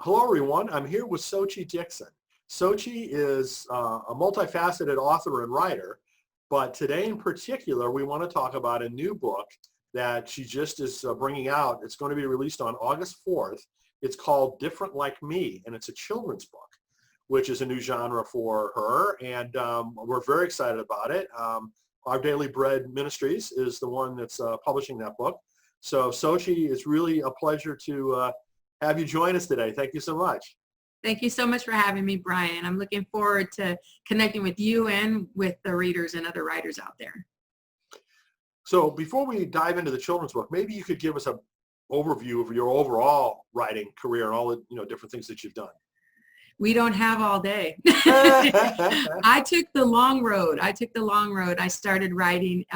Hello, everyone. I'm here with Xochitl Dixon. Xochitl is a multifaceted author and writer, but today in particular, we want to talk about a new book that she just is bringing out. It's going to be released on August 4th. It's called Different Like Me, and it's a children's book, which is a new genre for her, and we're very excited about it. Our Daily Bread Ministries is the one that's publishing that book. So, Xochitl, it's really a pleasure to have you join us today. Thank you so much. Thank you so much for having me, Brian. I'm looking forward to connecting with you and with the readers and other writers out there. So before we dive into the children's book, maybe you could give us an overview of your overall writing career and all the different things that you've done. We don't have all day. I took the long road. I started writing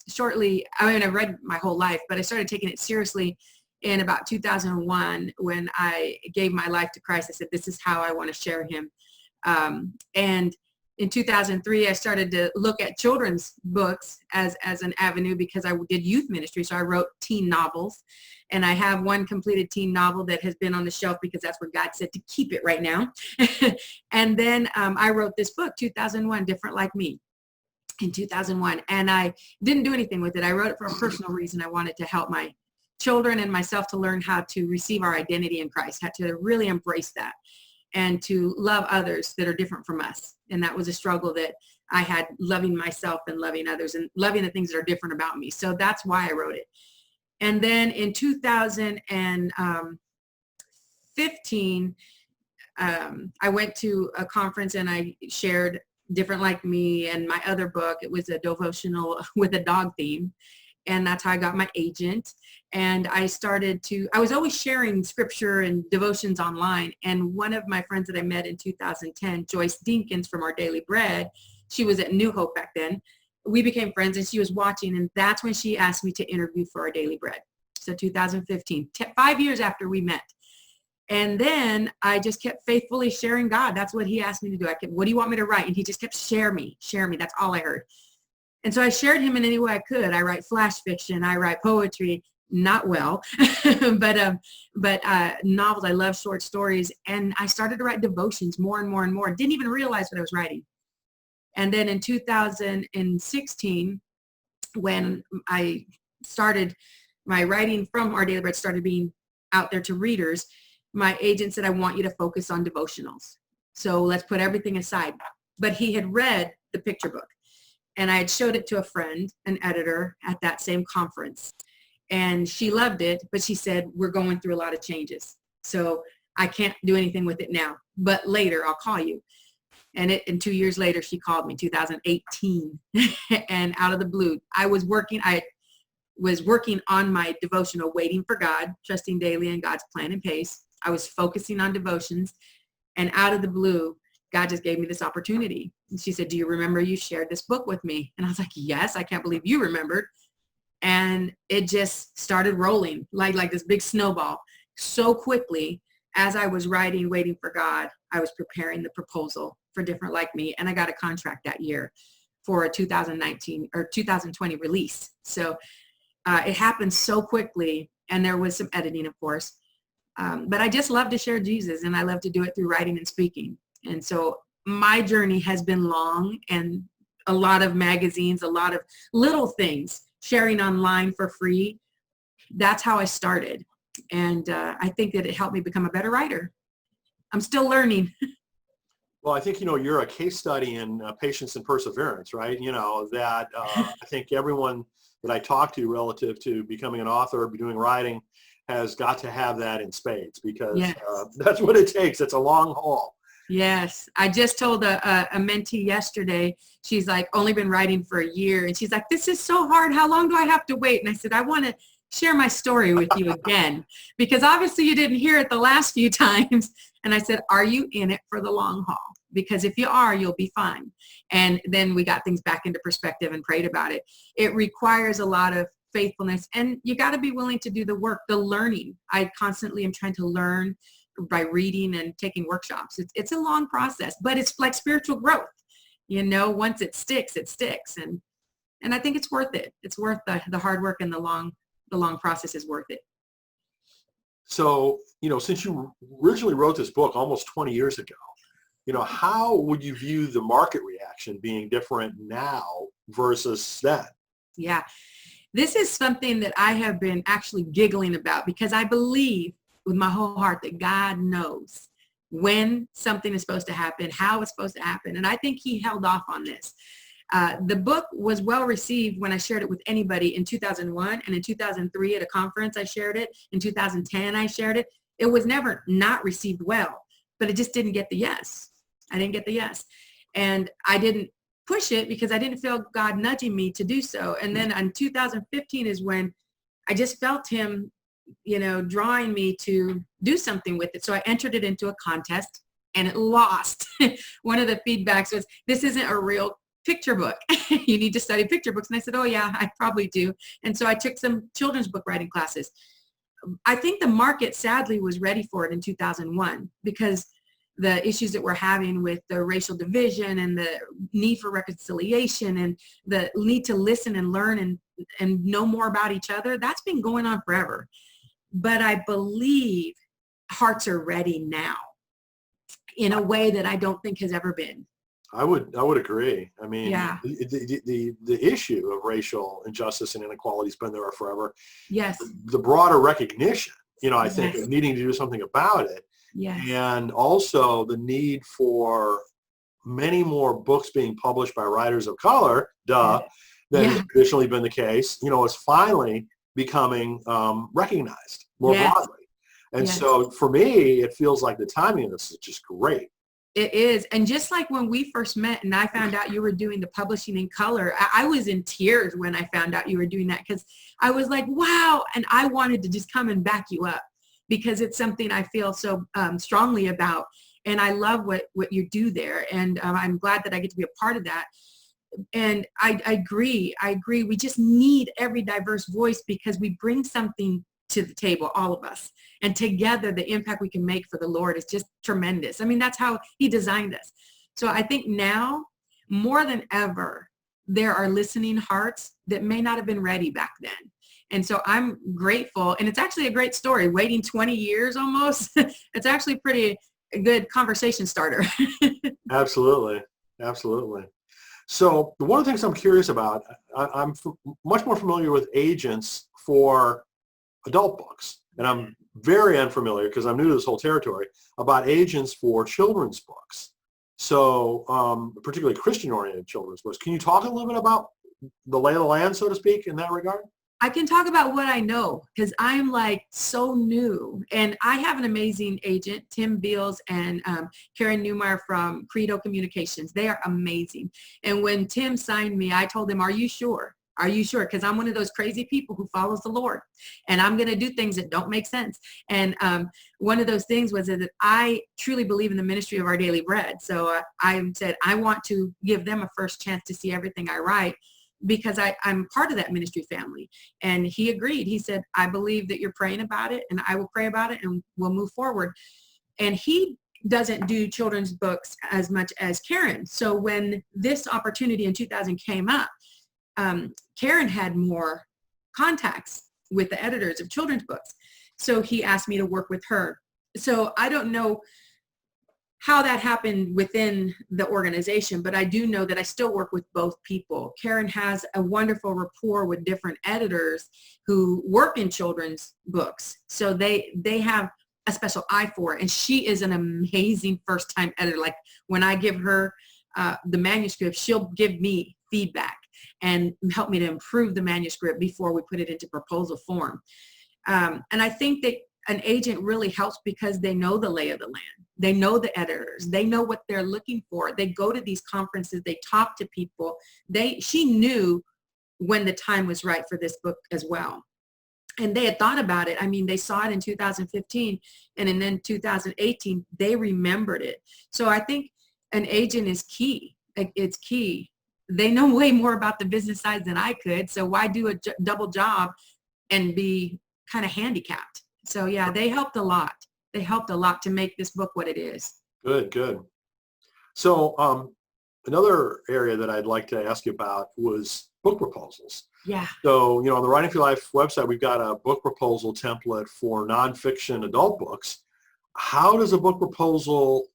shortly. I read my whole life, but I started taking it seriously in about 2001 when I gave my life to Christ. I said, this is how I want to share him. And in 2003, I started to look at children's books as an avenue because I did youth ministry. So I wrote teen novels, and I have one completed teen novel that has been on the shelf because that's where God said to keep it right now. And then I wrote this book, 2001, Different Like Me, in 2001. And I didn't do anything with it. I wrote it for a personal reason. I wanted to help my children and myself to learn how to receive our identity in Christ, how to really embrace that and to love others that are different from us. And that was a struggle that I had, loving myself and loving others and loving the things that are different about me. So that's why I wrote it. And then in 2015, I went to a conference and I shared Different Like Me and my other book. It was a devotional with a dog theme. And that's how I got my agent. And I was always sharing scripture and devotions online. And one of my friends that I met in 2010, Joyce Dinkins from Our Daily Bread, she was at New Hope back then. We became friends and she was watching. And that's when she asked me to interview for Our Daily Bread. So 2015, 5 years after we met. And then I just kept faithfully sharing God. That's what he asked me to do. What do you want me to write? And he just kept share me. That's all I heard. And so I shared him in any way I could. I write flash fiction. I write poetry, not well, but novels. I love short stories. And I started to write devotions more and more and more. Didn't even realize what I was writing. And then in 2016, when I started, my writing from Our Daily Bread started being out there to readers, my agent said, I want you to focus on devotionals. So let's put everything aside. But he had read the picture book. And I had showed it to a friend, an editor, at that same conference. And she loved it, but she said, we're going through a lot of changes. So I can't do anything with it now. But later, I'll call you. And 2 years later, she called me, 2018. And out of the blue, I was working on my devotional, Waiting for God, Trusting Daily in God's Plan and Pace. I was focusing on devotions. And out of the blue, God just gave me this opportunity. And she said, do you remember you shared this book with me? And I was like, yes, I can't believe you remembered. And it just started rolling like this big snowball. So quickly, as I was writing, Waiting for God, I was preparing the proposal for Different Like Me. And I got a contract that year for a 2019 or 2020 release. So it happened so quickly. And there was some editing, of course. But I just love to share Jesus, and I love to do it through writing and speaking. And so my journey has been long, and a lot of magazines, a lot of little things, sharing online for free. That's how I started. And I think that it helped me become a better writer. I'm still learning. Well, I think, you're a case study in patience and perseverance, right? That I think everyone that I talk to relative to becoming an author, doing writing, has got to have that in spades because Yes. That's what it takes. It's a long haul. Yes. I just told a mentee yesterday, she's like, only been writing for a year. And she's like, this is so hard. How long do I have to wait? And I said, I want to share my story with you again, because obviously you didn't hear it the last few times. And I said, are you in it for the long haul? Because if you are, you'll be fine. And then we got things back into perspective and prayed about it. It requires a lot of faithfulness, and you got to be willing to do the work, the learning. I constantly am trying to learn by reading and taking workshops. It's a long process, but it's like spiritual growth. Once it sticks, it sticks. And I think it's worth it. It's worth the hard work, and the long process is worth it. So, since you originally wrote this book almost 20 years ago, how would you view the market reaction being different now versus then? Yeah. This is something that I have been actually giggling about because I believe with my whole heart that God knows when something is supposed to happen, how it's supposed to happen. And I think he held off on this. The book was well received when I shared it with anybody in 2001, and in 2003 at a conference I shared it. In 2010 I shared it. It was never not received well, but it just didn't get the yes. I didn't get the yes. And I didn't push it because I didn't feel God nudging me to do so. And then in 2015 is when I just felt him, drawing me to do something with it. So I entered it into a contest and it lost. One of the feedbacks was, this isn't a real picture book. You need to study picture books. And I said, oh yeah, I probably do. And so I took some children's book writing classes. I think the market sadly was ready for it in 2001 because the issues that we're having with the racial division and the need for reconciliation and the need to listen and learn and know more about each other, that's been going on forever. But I believe hearts are ready now in a way that I don't think has ever been. I would agree. I mean, yeah. the issue of racial injustice and inequality has been there forever. Yes. The broader recognition, I yes. think, of needing to do something about it. Yes. And also the need for many more books being published by writers of color, than has traditionally been the case, is finally becoming recognized more broadly. And so for me, it feels like the timing of this is just great. It is. And just like when we first met and I found out you were doing the publishing in color, I was in tears when I found out you were doing that because I was like, wow. And I wanted to just come and back you up because it's something I feel so strongly about. And I love what you do there. And I'm glad that I get to be a part of that. And I agree. We just need every diverse voice because we bring something to the table, all of us. And together, the impact we can make for the Lord is just tremendous. I mean, that's how he designed us. So I think now, more than ever, there are listening hearts that may not have been ready back then. And so I'm grateful. And it's actually a great story. Waiting 20 years almost, it's actually pretty a good conversation starter. Absolutely. So one of the things I'm curious about, I'm much more familiar with agents for adult books. And I'm very unfamiliar, because I'm new to this whole territory, about agents for children's books. So particularly Christian-oriented children's books. Can you talk a little bit about the lay of the land, so to speak, in that regard? I can talk about what I know because I'm like so new. And I have an amazing agent, Tim Beals and Karen Newmeyer from Credo Communications. They are amazing. And when Tim signed me, I told him, are you sure? Are you sure? Because I'm one of those crazy people who follows the Lord. And I'm going to do things that don't make sense. And one of those things was that I truly believe in the ministry of Our Daily Bread. So I said, I want to give them a first chance to see everything I write, because I'm part of that ministry family. And he agreed. He said, I believe that you're praying about it, and I will pray about it, and we'll move forward. And he doesn't do children's books as much as Karen. So when this opportunity in 2000 came up, Karen had more contacts with the editors of children's books. So he asked me to work with her. So I don't know how that happened within the organization, but I do know that I still work with both people. Karen has a wonderful rapport with different editors who work in children's books. So they have a special eye for it. And she is an amazing first-time editor. Like when I give her the manuscript, she'll give me feedback and help me to improve the manuscript before we put it into proposal form. And I think that an agent really helps because they know the lay of the land. They know the editors. They know what they're looking for. They go to these conferences. They talk to people. She knew when the time was right for this book as well. And they had thought about it. I mean, they saw it in 2015, and then 2018, they remembered it. So I think an agent is key. It's key. They know way more about the business side than I could. So why do a double job and be kind of handicapped? So yeah, they helped a lot. They helped a lot to make this book what it is. Good. So another area that I'd like to ask you about was book proposals. Yeah. So, on the Writing for Your Life website, we've got a book proposal template for nonfiction adult books. How does a book proposal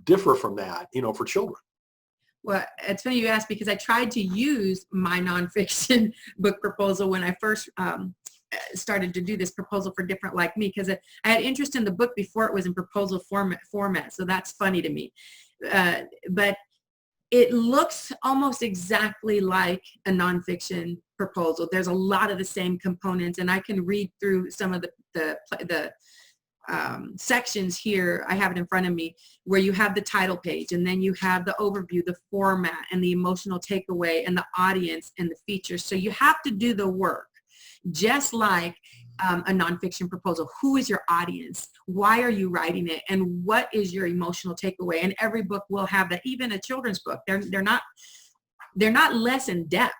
differ from that, for children? Well, it's funny you asked, because I tried to use my nonfiction book proposal when I first started to do this proposal for Different Like Me, because I had interest in the book before it was in proposal format. So that's funny to me. But it looks almost exactly like a nonfiction proposal. There's a lot of the same components, and I can read through some of the sections here. I have it in front of me, where you have the title page, and then you have the overview, the format, and the emotional takeaway, and the audience, and the features. So you have to do the work, just like a nonfiction proposal. Who is your audience? Why are you writing it? And what is your emotional takeaway? And every book will have that. Even a children's book, they're not less in depth.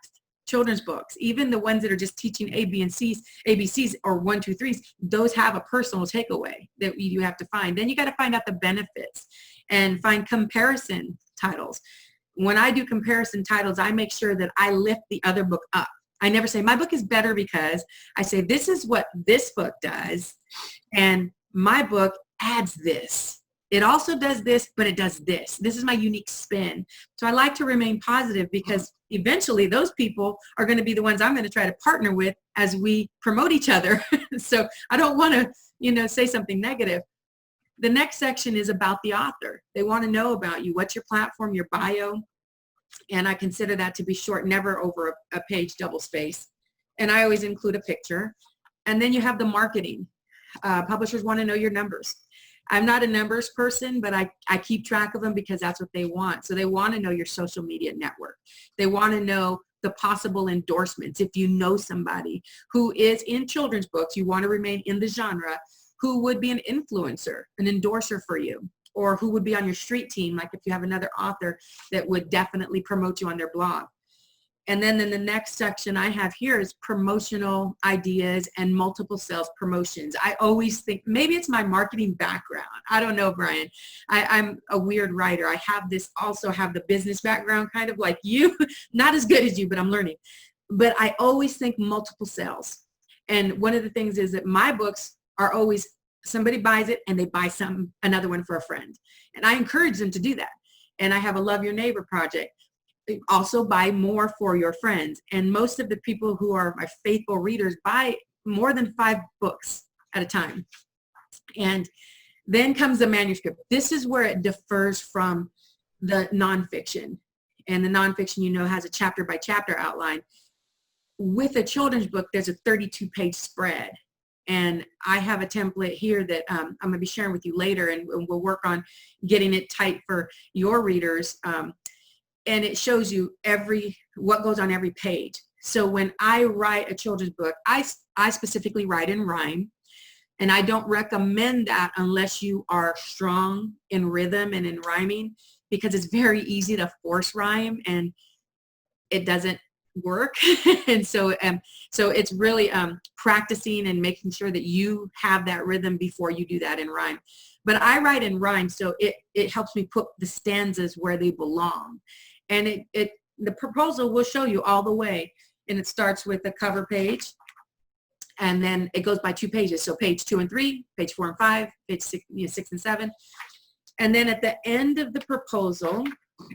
Children's books, even the ones that are just teaching ABCs or 1, 2, 3s, those have a personal takeaway that you have to find. Then you got to find out the benefits and find comparison titles. When I do comparison titles, I make sure that I lift the other book up. I never say my book is better, because I say this is what this book does, and my book adds this. It also does this, but it does this. This is my unique spin. So I like to remain positive, because eventually those people are going to be the ones I'm going to try to partner with as we promote each other. So I don't want to, say something negative. The next section is about the author. They want to know about you. What's your platform, your bio? And I consider that to be short, never over a page double space. And I always include a picture. And then you have the marketing. Publishers want to know your numbers. I'm not a numbers person, but I keep track of them, because that's what they want. So they want to know your social media network. They want to know the possible endorsements. If you know somebody who is in children's books, you want to remain in the genre, who would be an influencer, an endorser for you, or who would be on your street team, like if you have another author that would definitely promote you on their blog. And then in the next section I have here is promotional ideas and multiple sales promotions. I always think, maybe it's my marketing background. I don't know, Brian. I'm a weird writer. I also have the business background, kind of like you, not as good as you, but I'm learning. But I always think multiple sales. And one of the things is that my books are always, somebody buys it and they buy another one for a friend. And I encourage them to do that. And I have a Love Your Neighbor project. Also buy more for your friends. And most of the people who are my faithful readers buy more than 5 books at a time. And then comes the manuscript. This is where it differs from the nonfiction. And the nonfiction, has a chapter by chapter outline. With a children's book, there's a 32-page spread. And I have a template here that I'm going to be sharing with you later, and we'll work on getting it tight for your readers. And it shows you what goes on every page. So when I write a children's book, I specifically write in rhyme. And I don't recommend that unless you are strong in rhythm and in rhyming, because it's very easy to force rhyme and it doesn't work. And so it's really practicing and making sure that you have that rhythm before you do that in rhyme. But I write in rhyme, so it helps me put the stanzas where they belong. And the proposal will show you all the way. And it starts with the cover page, and then it goes by 2 pages. So page 2 and 3, page 4 and 5, page 6 and 7. And then at the end of the proposal,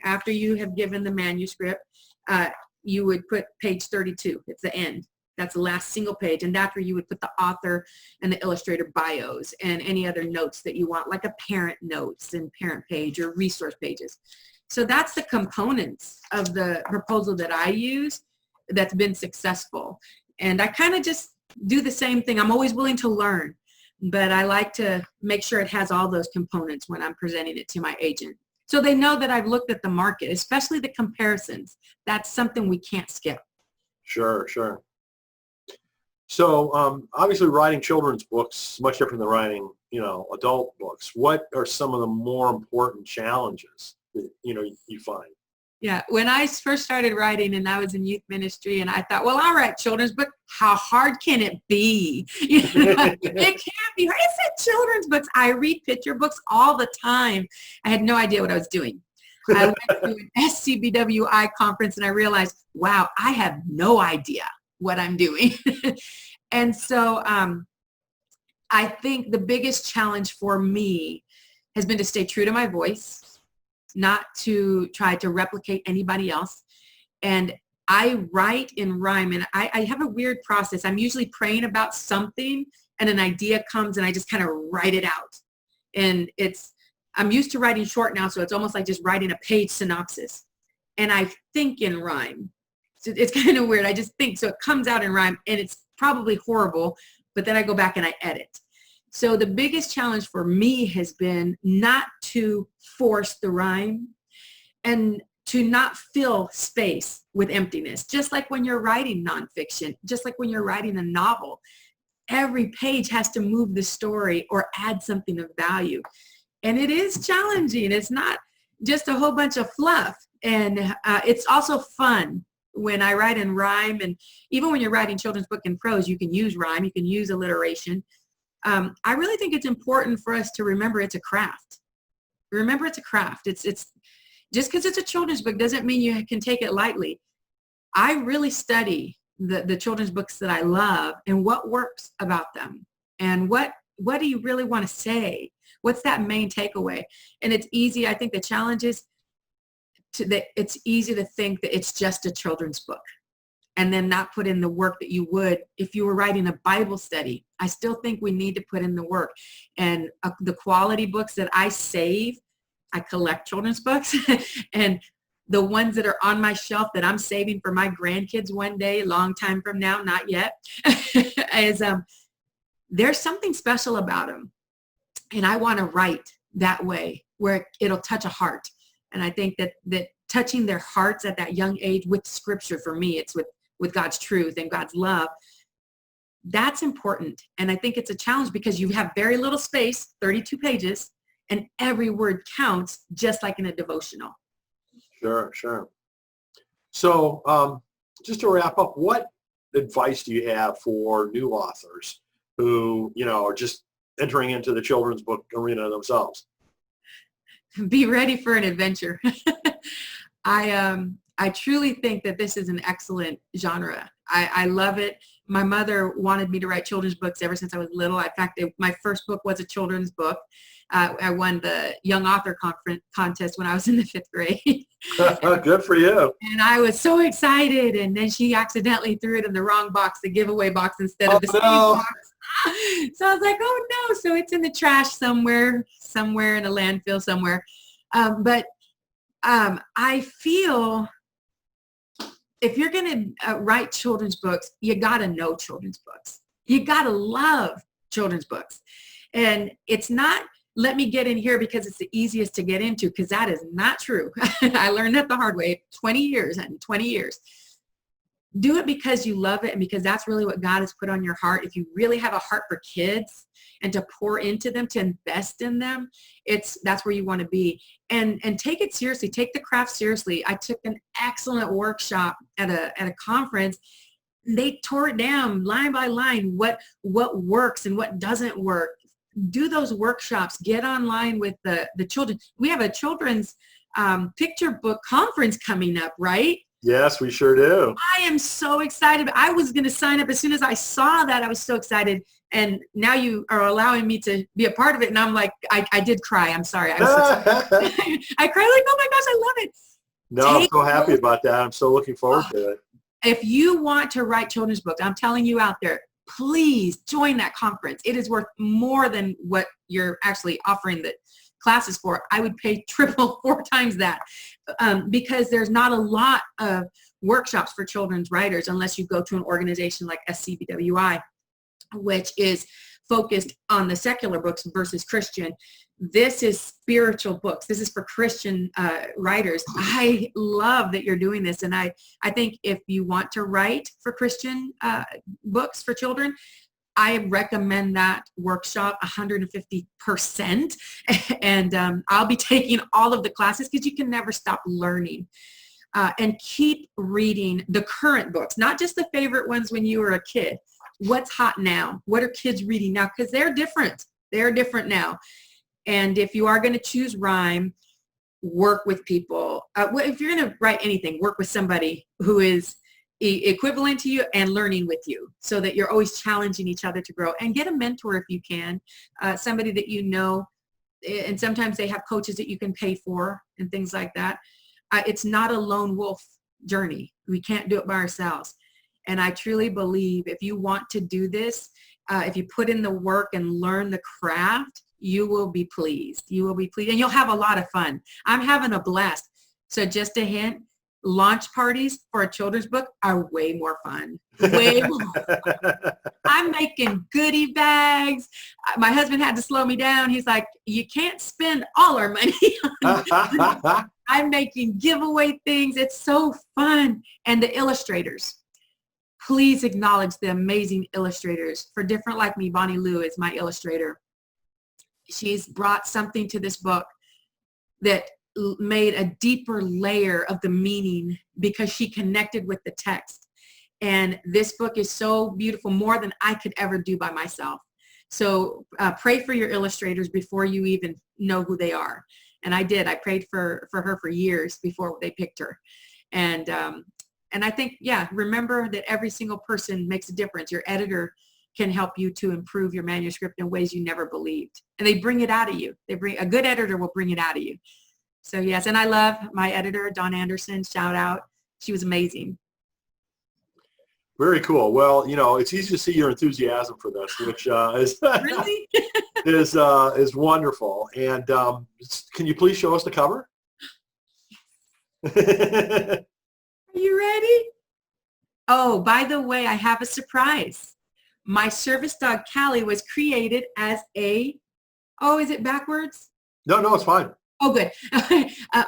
after you have given the manuscript, you would put page 32. It's the end. That's the last single page. And that's where you would put the author and the illustrator bios and any other notes that you want, like a parent notes and parent page or resource pages. So that's the components of the proposal that I use that's been successful. And I kind of just do the same thing. I'm always willing to learn, but I like to make sure it has all those components when I'm presenting it to my agent. So they know that I've looked at the market, especially the comparisons. That's something we can't skip. Sure. So obviously writing children's books is much different than writing, adult books. What are some of the more important challenges that, you find? Yeah, when I first started writing and I was in youth ministry, and I thought, well, I'll write children's book. How hard can it be? It can't be hard. It's a children's books. I read picture books all the time. I had no idea what I was doing. I went to an SCBWI conference and I realized, wow, I have no idea what I'm doing. And so I think the biggest challenge for me has been to stay true to my voice, not to try to replicate anybody else. And I write in rhyme, and I have a weird process. I'm usually praying about something and an idea comes and I just kind of write it out. And I'm used to writing short now, so it's almost like just writing a page synopsis. And I think in rhyme. So it's kind of weird. I just think, so it comes out in rhyme, and it's probably horrible, but then I go back and I edit. So the biggest challenge for me has been not to force the rhyme and to not fill space with emptiness. Just like when you're writing nonfiction, just like when you're writing a novel, every page has to move the story or add something of value. And it is challenging. It's not just a whole bunch of fluff. And it's also fun when I write in rhyme. And even when you're writing children's book in prose, you can use rhyme, you can use alliteration. I really think it's important for us to remember it's a craft. Remember it's a craft. It's just because it's a children's book doesn't mean you can take it lightly. I really study the children's books that I love and what works about them and what do you really want to say? What's that main takeaway? And it's easy. I think the challenge is that it's easy to think that it's just a children's book and then not put in the work that you would if you were writing a Bible study. I still think we need to put in the work. And the quality books that I save, I collect children's books, and the ones that are on my shelf that I'm saving for my grandkids one day, long time from now, not yet, is there's something special about them. And I want to write that way where it'll touch a heart. And I think that touching their hearts at that young age with scripture, for me, it's with God's truth and God's love. That's important. And I think it's a challenge because you have very little space, 32 pages, and every word counts, just like in a devotional. Sure. So just to wrap up, what advice do you have for new authors who, are just entering into the children's book arena themselves? Be ready for an adventure. I truly think that this is an excellent genre. I love it. My mother wanted me to write children's books ever since I was little. In fact, my first book was a children's book. I won the Young Author Contest when I was in the 5th grade. Good for you. And I was so excited. And then she accidentally threw it in the wrong box, the giveaway box, instead of the same box. So I was like, oh no. So it's in the trash somewhere in a landfill somewhere. But I feel if you're going to write children's books, you got to know children's books. You got to love children's books. And it's not, let me get in here because it's the easiest to get into, because that is not true. I learned that the hard way, 20 years. Do it because you love it and because that's really what God has put on your heart. If you really have a heart for kids and to pour into them, to invest in them, that's where you want to be. And take it seriously. Take the craft seriously. I took an excellent workshop at a conference. They tore it down line by line, what works and what doesn't work. Do those workshops. Get online with the children. We have a children's picture book conference coming up, right? Yes, we sure do. I am so excited. I was going to sign up as soon as I saw that. I was so excited. And now you are allowing me to be a part of it. And I'm like, I did cry. I'm sorry. I was so I cried like, oh my gosh, I love it. No, I'm so happy about that. I'm so looking forward to it. If you want to write children's books, I'm telling you out there, please join that conference. It is worth more than what you're actually offering the classes for. I would pay 4 times that because there's not a lot of workshops for children's writers unless you go to an organization like SCBWI, which is focused on the secular books versus Christian. This is spiritual books. This is for Christian writers. I love that you're doing this. And I think if you want to write for Christian books for children, I recommend that workshop 150%. And I'll be taking all of the classes because you can never stop learning. And keep reading the current books, not just the favorite ones when you were a kid. What's hot now? What are kids reading now? Because they're different. They're different now. And if you are going to choose rhyme, work with people. If you're going to write anything, work with somebody who is equivalent to you and learning with you, so that you're always challenging each other to grow. And get a mentor if you can, somebody that you know, and sometimes they have coaches that you can pay for and things like that. It's not a lone wolf journey. We can't do it by ourselves. And I truly believe if you want to do this, if you put in the work and learn the craft, you will be pleased. You will be pleased, and you'll have a lot of fun. I'm having a blast. So just a hint, launch parties for a children's book are way more fun. Way more fun. I'm making goodie bags. My husband had to slow me down. He's like, you can't spend all our money on I'm making giveaway things. It's so fun. And the illustrators, please acknowledge the amazing illustrators. For Different Like Me, Bonnie Lou is my illustrator. She's brought something to this book that made a deeper layer of the meaning because she connected with the text. And this book is so beautiful, more than I could ever do by myself. So pray for your illustrators before you even know who they are. And I did. I prayed for her for years before they picked her. And I think, yeah, remember that every single person makes a difference. Your editor can help you to improve your manuscript in ways you never believed. And they bring it out of you. A good editor will bring it out of you. So yes, and I love my editor, Dawn Anderson. Shout out. She was amazing. Very cool. Well, it's easy to see your enthusiasm for this, which is Really? is wonderful. And can you please show us the cover? Are you ready? Oh, by the way, I have a surprise. My service dog, Callie, was created as is it backwards? No, it's fine. Oh, good.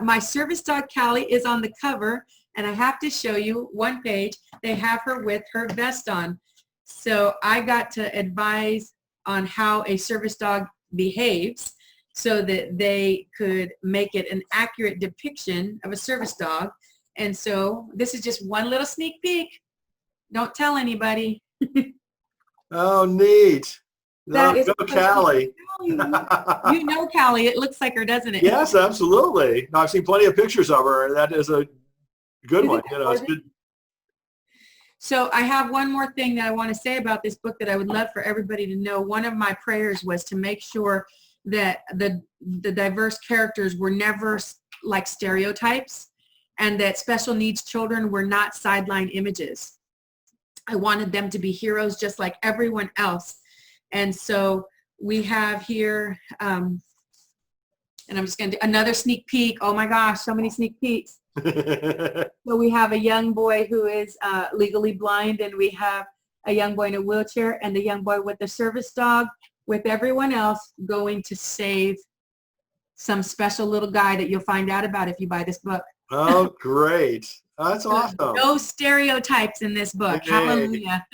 My service dog, Callie, is on the cover, and I have to show you one page. They have her with her vest on. So I got to advise on how a service dog behaves so that they could make it an accurate depiction of a service dog. And so this is just one little sneak peek. Don't tell anybody. Oh, neat. That is Callie. You know Callie. It looks like her, doesn't it? Yes, absolutely. No, I've seen plenty of pictures of her. That is a good one. It's good. So I have one more thing that I want to say about this book that I would love for everybody to know. One of my prayers was to make sure that the diverse characters were never like stereotypes, and that special needs children were not sideline images. I wanted them to be heroes just like everyone else. And so we have here, and I'm just going to do another sneak peek. Oh my gosh, so many sneak peeks. So we have a young boy who is legally blind, and we have a young boy in a wheelchair, and a young boy with a service dog with everyone else going to save some special little guy that you'll find out about if you buy this book. Oh, great. That's awesome. No stereotypes in this book. Yay. Hallelujah.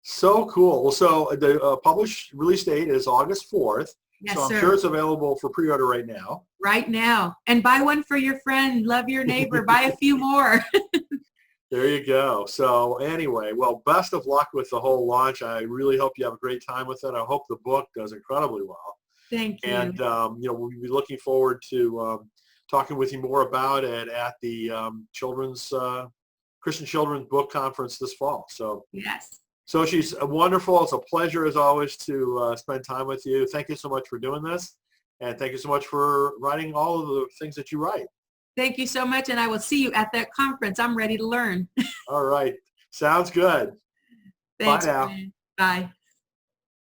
So cool. Well, so the published release date is August 4th. Yes, so I'm sir. sure it's available for pre-order right now. Right now. And buy one for your friend. Love your neighbor. Buy a few more. There you go. So anyway, well, best of luck with the whole launch. I really hope you have a great time with it. I hope the book does incredibly well. Thank you. And, we'll be looking forward to talking with you more about it at the Christian Children's Book Conference this fall. So yes. So she's wonderful. It's a pleasure, as always, to spend time with you. Thank you so much for doing this. And thank you so much for writing all of the things that you write. Thank you so much. And I will see you at that conference. I'm ready to learn. All right. Sounds good. Thanks, bye now. Brian. Bye.